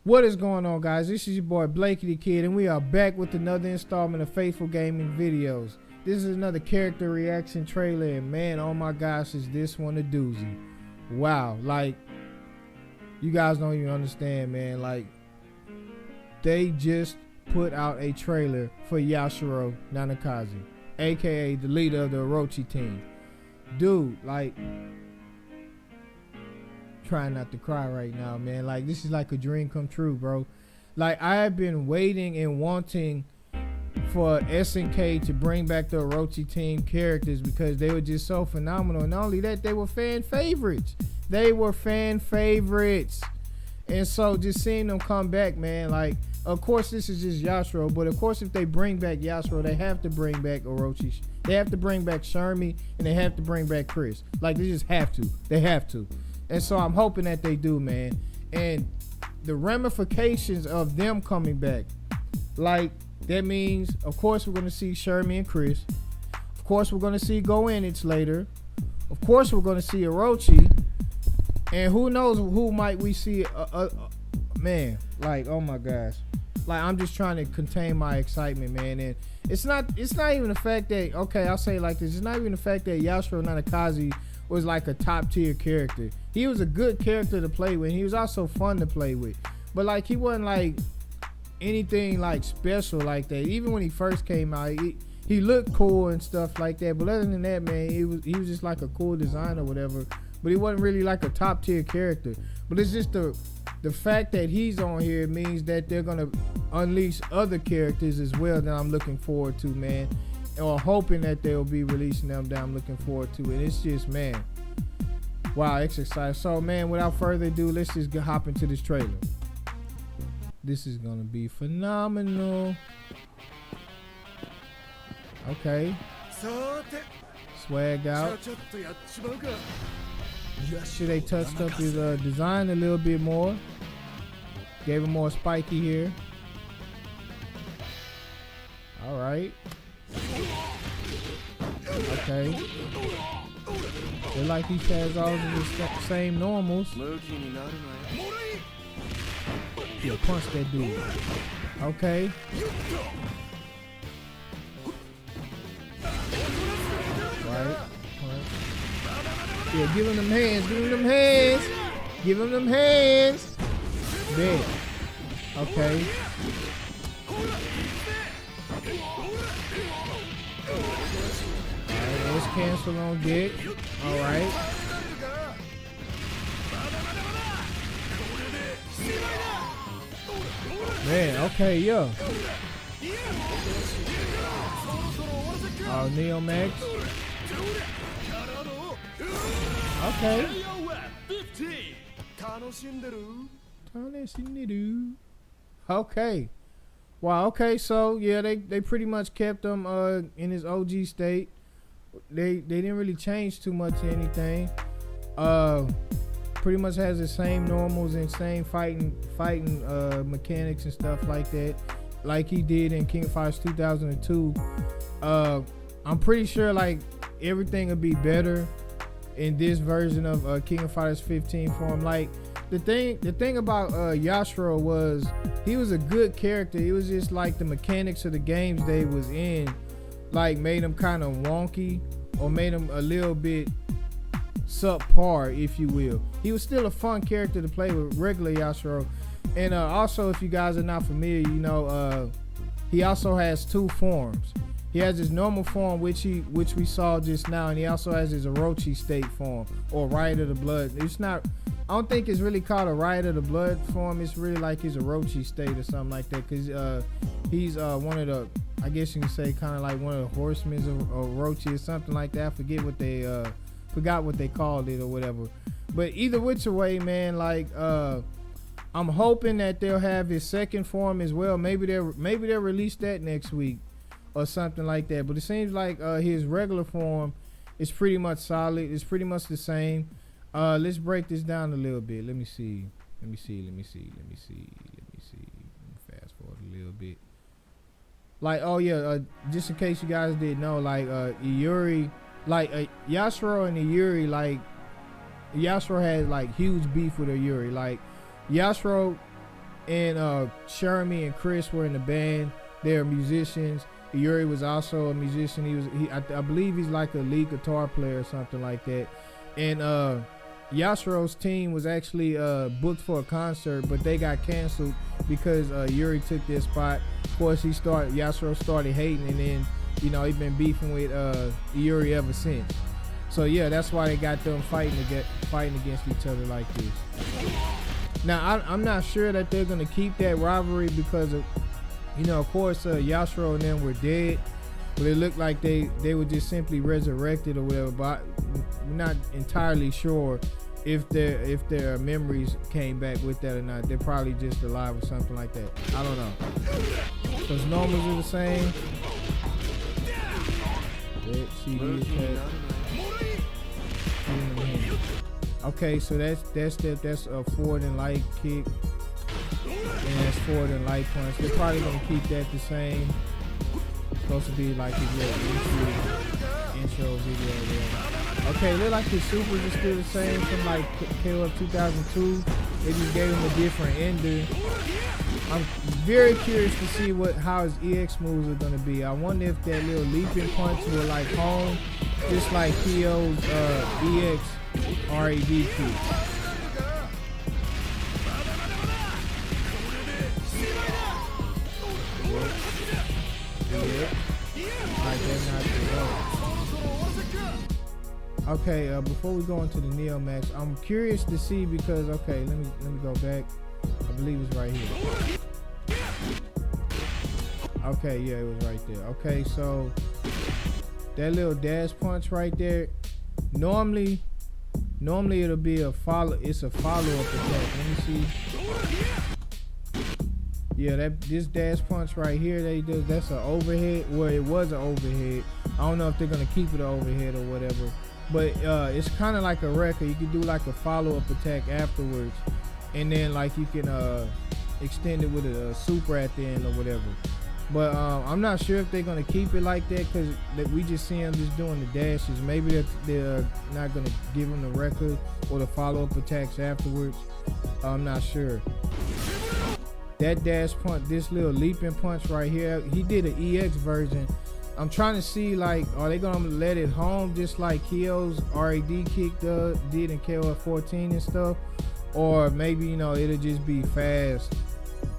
What is going on, guys? This is your boy Blakey the Kid, and we are back with another installment of Faithful Gaming Videos. This is another character reaction trailer, and man, oh my gosh, is this one a doozy. Wow, like, you guys don't even understand, man. Like, they just put out a trailer for Yashiro Nanakase, aka the leader of the Orochi team. Dude, like, trying not to cry right now, man. Like, this is like a dream come true, bro. Like, I have been waiting and wanting for SNK to bring back the Orochi team characters because they were just so phenomenal. And not only that, they were fan favorites. And so just seeing them come back, man, like, of course this is just Yashiro, but of course if they bring back Yashiro, they have to bring back Orochi. They have to bring back Shermie, and they have to bring back Chris. Like, they just have to. They have to. And so I'm hoping that they do, man. And the ramifications of them coming back, like, that means, of course, we're going to see Shermie and Chris. Of course, we're going to see Goenitz later. Of course, we're going to see Orochi. And who knows who might we see, man, like, oh my gosh. Like, I'm just trying to contain my excitement, man. And it's not even the fact that, okay, I'll say it like this. It's not even the fact that Yashiro Nanakase was like a top tier character. He was a good character to play with. He was also fun to play with. But like, he wasn't like anything like special like that. Even when he first came out, he looked cool and stuff like that. But other than that, man, he was just like a cool design or whatever. But he wasn't really like a top tier character. But it's just the fact that he's on here means that they're gonna unleash other characters as well that I'm looking forward to, man. Or hoping that they'll be releasing them that I'm looking forward to. And it's just, man, wow, exercise. So, man, without further ado, let's just hop into this trailer. This is gonna be phenomenal. Okay. Swag out. Sure, they touched up his design a little bit more. Gave him more spiky here. All right. Okay. They're like he has all of the same normals. Yeah, punch that dude. Okay. Right. Yeah, give him them hands. Give him them hands. Give him them hands. There. Okay. Alright, let's cancel on deck. Alright. Man, okay, yeah. Oh, Neo Max. Okay. Okay. Wow, okay, so yeah, they pretty much kept him in his OG state. They didn't really change too much of anything. Pretty much has the same normals and same fighting mechanics and stuff like that, like he did in King of Fighters 2002. I'm pretty sure like everything will be better in this version of King of Fighters 15 form. Like, the thing about Yashiro was he was a good character. It was just like the mechanics of the games they was in, like, made him kind of wonky or made him a little bit subpar, if you will. He was still a fun character to play with, regular Yashiro. And also, if you guys are not familiar, you know, he also has two forms. He has his normal form, which we saw just now, and he also has his Orochi state form, or Riot of the Blood. It's not, I don't think it's really called a Riot of the Blood form. It's really like his Orochi state or something like that, because he's one of the, I guess you can say, kind of like one of the horsemen of Orochi or something like that. I forget what they forgot what they called it or whatever. But either which way, man, like, I'm hoping that they'll have his second form as well. Maybe they'll release that next week or something like that. But it seems like his regular form is pretty much solid. It's pretty much the same. Let's break this down a little bit. Let me see. Let me fast forward a little bit. Like, oh yeah, just in case you guys didn't know, like, Yuri, like, Yashiro and Yuri, like, Yashiro had like huge beef with Yuri. Like, Yashiro and Shermie and Chris were in the band. They're musicians. Yuri was also a musician. I believe he's like a lead guitar player or something like that. And Yashiro's team was actually booked for a concert, but they got canceled because Yuri took their spot. Of course, Yashiro started hating, and then he's been beefing with Yuri ever since. So yeah, that's why they got them fighting against each other like this. Now I'm not sure that they're gonna keep that rivalry because of, of course, Yashiro and them were dead, but it looked like they were just simply resurrected or whatever. But we're not entirely sure if their memories came back with that or not. They're probably just alive or something like that. I don't know. Because normals are the same. Okay, so that's a forward and light kick, and that's forward and light punch. They're probably gonna keep that the same. It's supposed to be like his little intro video there. Okay, look like his supers are still the same from like KOF 2002. They just gave him a different ender. I'm very curious to see how his EX moves are gonna be. I wonder if that little leaping punch will like home, just like Kyo's EX RAD kick. Okay, before we go into the Neo Max, I'm curious to see because let me go back. I believe it's right here. Okay, yeah, it was right there. Okay, so that little dash punch right there. Normally it'll be it's a follow-up attack. Let me see. Yeah, this dash punch right here that's an overhead. Well, it was an overhead. I don't know if they're gonna keep it an overhead or whatever. But it's kind of like a record. You can do like a follow-up attack afterwards, and then like you can extend it with a super at the end or whatever. But I'm not sure if they're gonna keep it like that because we just see them just doing the dashes. Maybe they're not gonna give them the record or the follow-up attacks afterwards. I'm not sure. That dash punch, this little leaping punch right here, he did an EX version. I'm trying to see, like, are they gonna let it home just like Kyo's RAD kick did in KOF 14 and stuff, or maybe it'll just be fast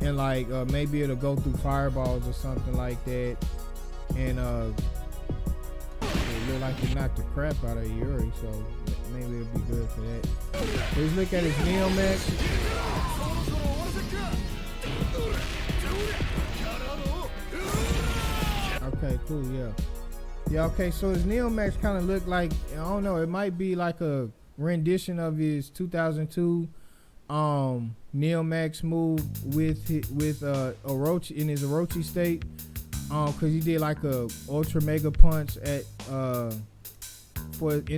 and like maybe it'll go through fireballs or something like that, and it look like it knocked the crap out of Yuri, so maybe it'll be good for that. Let's look at his Neo Max. Okay, cool, yeah, okay, so his Neo Max kind of looked like, I don't know, it might be like a rendition of his 2002 Neo Max move with Orochi in his Orochi state, because he did like a ultra mega punch in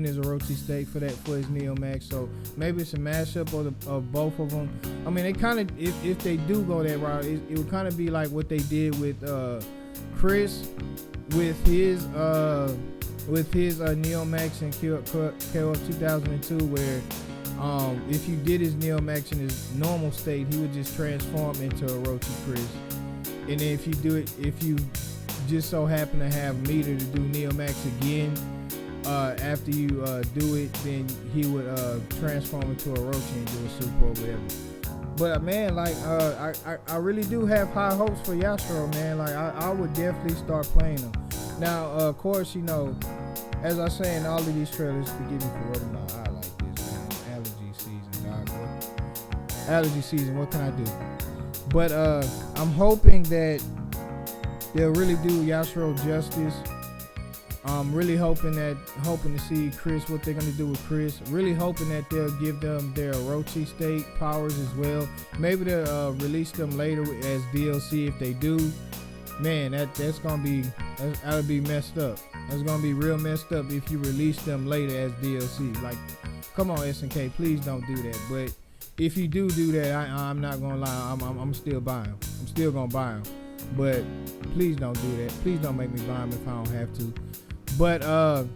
his Orochi state for his Neo Max. So maybe it's a mashup of both of them. I mean, they kind of, if they do go that route, it would kind of be like what they did with Chris with his Neo Max in KOF 2002, where if you did his Neo Max in his normal state, he would just transform into Orochi Chris. And then if you just so happen to have meter to do Neo Max again after you do it, then he would transform into Orochi and do a super or whatever. But man, like I really do have high hopes for Yashiro, man. Like I would definitely start playing him. Now, of course, as I say in all of these trailers, forgive me for rubbing my eye like this, man. Allergy season, dog. Allergy season. What can I do? But I'm hoping that they'll really do Yashiro justice. I'm really hoping to see Chris, what they're gonna do with Chris. Really hoping that they'll give them their Orochi state powers as well. Maybe they'll release them later as DLC. If they do, man, that'll be messed up. That's gonna be real messed up if you release them later as DLC. Like, come on, SNK, please don't do that. But if you do that, I'm not gonna lie, I'm still buying them. I'm still gonna buy them. But please don't do that. Please don't make me buy them if I don't have to. But I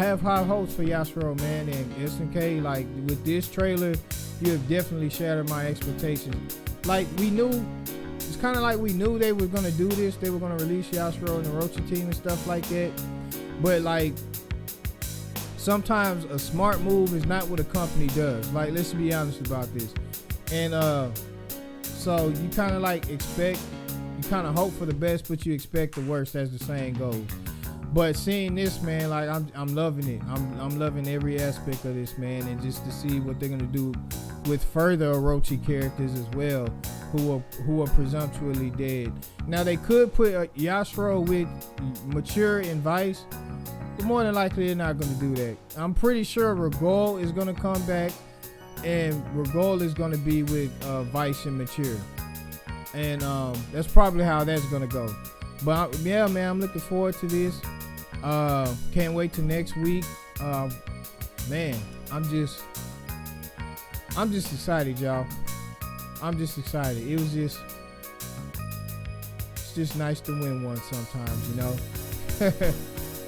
have high hopes for Yashiro, man, and SNK. Like with this trailer, you have definitely shattered my expectations. like we knew. It's kind of like we knew they were gonna do this. They were gonna release Yashiro and the Orochi team and stuff like that. But like, sometimes a smart move is not what a company does. Like, let's be honest about this. And so you kind of like expect, you kind of hope for the best, but you expect the worst, as the saying goes. But seeing this, man, like I'm loving it. I'm loving every aspect of this, man, and just to see what they're gonna do with further Orochi characters as well, who are presumptuously dead. Now they could put Yashiro with Mature and Vice, but more than likely they're not gonna do that. I'm pretty sure Regol is gonna come back, and Regol is gonna be with Vice and Mature, and that's probably how that's gonna go. But yeah, man, I'm looking forward to this. Can't wait till next week. Man, I'm just excited, y'all. I'm just excited. It's just nice to win one sometimes, you know.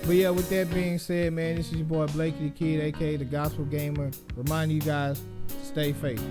But yeah, with that being said, man, this is your boy Blakey the Kid, aka the Gospel Gamer, reminding you guys, stay faithful.